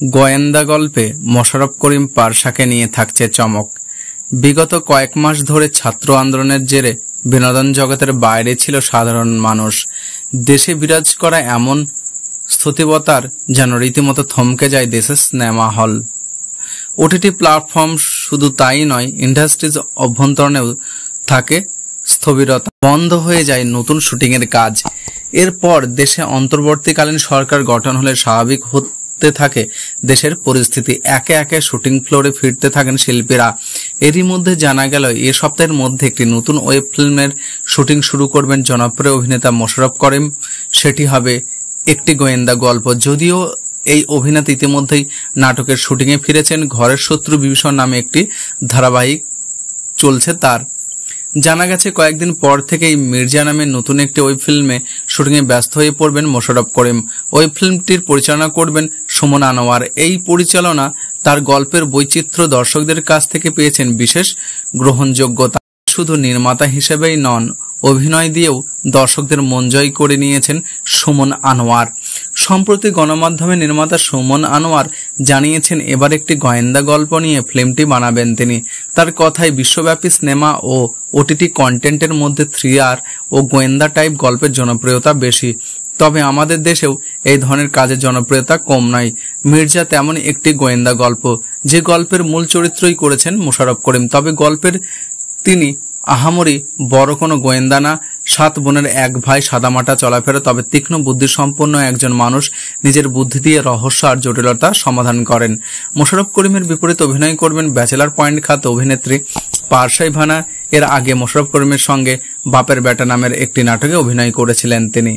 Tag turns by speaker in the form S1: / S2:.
S1: গোয়েন্দা গল্পে মোশাররফ করিম পারসাকে নিয়ে থাকছে চমক। বিগত কয়েক মাস ধরে ছাত্র আন্দোলনের জেরে বিনোদন জগতের বাইরে ছিল সাধারণ মানুষ। দেশে বিরাজ করা এমন স্থিতিবতার যেন রীতিমতো থমকে যায় দেশের সিনেমা হল। ওটিটি প্ল্যাটফর্ম শুধু তাই নয়, ইন্ডাস্ট্রিজ অভ্যন্তরণেও থাকে স্থবিরতা, বন্ধ হয়ে যায় নতুন শুটিংয়ের কাজ। এরপর দেশে অন্তর্বর্তীকালীন সরকার গঠন হলে স্বাভাবিক হতে থাকে দেশের পরিস্থিতি। একে একে শুটিং ফ্লোরে ফিরতে থাকেন শিল্পীরা। এরই মধ্যে জানা গেল এ সপ্তাহের মধ্যে একটি নতুন ওয়েব ফিল্মের শুটিং শুরু করবেন জনপ্রিয় অভিনেতা মোশাররফ করিম। সেটি হবে একটি গোয়েন্দা গল্প। যদিও এই অভিনেতা ইতিমধ্যেই নাটকের শুটিংয়ে ফিরেছেন। ঘরের শত্রু বিভীষণ নামে একটি ধারাবাহিক চলছে তার। জানা গেছে কয়েকদিন পর থেকেই মির্জা নামে নতুন একটি ওয়েব ফিল্মে শুটিংয়ে ব্যস্ত হয়ে পড়বেন মোশাররফ করিম। ওয়েব ফিল্মটির পরিচালনা করবেন সুমন আনোয়ার। এই পরিচালনা তার গল্পের বৈচিত্র্য দর্শকদের কাছ থেকে পেয়েছেন বিশেষ গ্রহণযোগ্যতা। শুধু নির্মাতা হিসেবেই নন, অভিনয় দিয়েও দর্শকদের মন জয় করে নিয়েছেন সুমন আনোয়ার। সম্প্রতি গণমাধ্যমে নির্মাতা সুমন আনোয়ার জানিয়েছেন এবার একটি গোয়েন্দা গল্প নিয়ে ফিল্মটি বানাবেন তিনি। তার কথায় বিশ্বব্যাপী সিনেমা ও ওটিটি কন্টেন্টের মধ্যে থ্রিলার ও গোয়েন্দা টাইপ গল্পের জনপ্রিয়তা বেশি। তবে আমাদের দেশেও এই ধরনের কাজের জনপ্রিয়তা কম নয়। মির্জা তেমন একটি গোয়েন্দা গল্প, যে গল্পের মূল চরিত্রই করেছেন মোশাররফ করিম। তবে গল্পের তিনি আহামরি বড় কোনো গোয়েন্দা না। 7 বোনের এক ভাই, সাদামাটা চলাফেরা, তবে তীক্ষ্ণ বুদ্ধিসম্পন্ন একজন মানুষ নিজের বুদ্ধি দিয়ে রহস্য আর জটিলতা সমাধান করেন। মোশাররফ করিমের বিপরীতে অভিনয় করবেন ব্যাচেলার পয়েন্ট খ্যাত অভিনেত্রী পারসা ইভানা। এর আগে মোশাররফ করিমের সঙ্গে বাপের বেটা নামের একটি নাটকে অভিনয় করেছিলেন তিনি।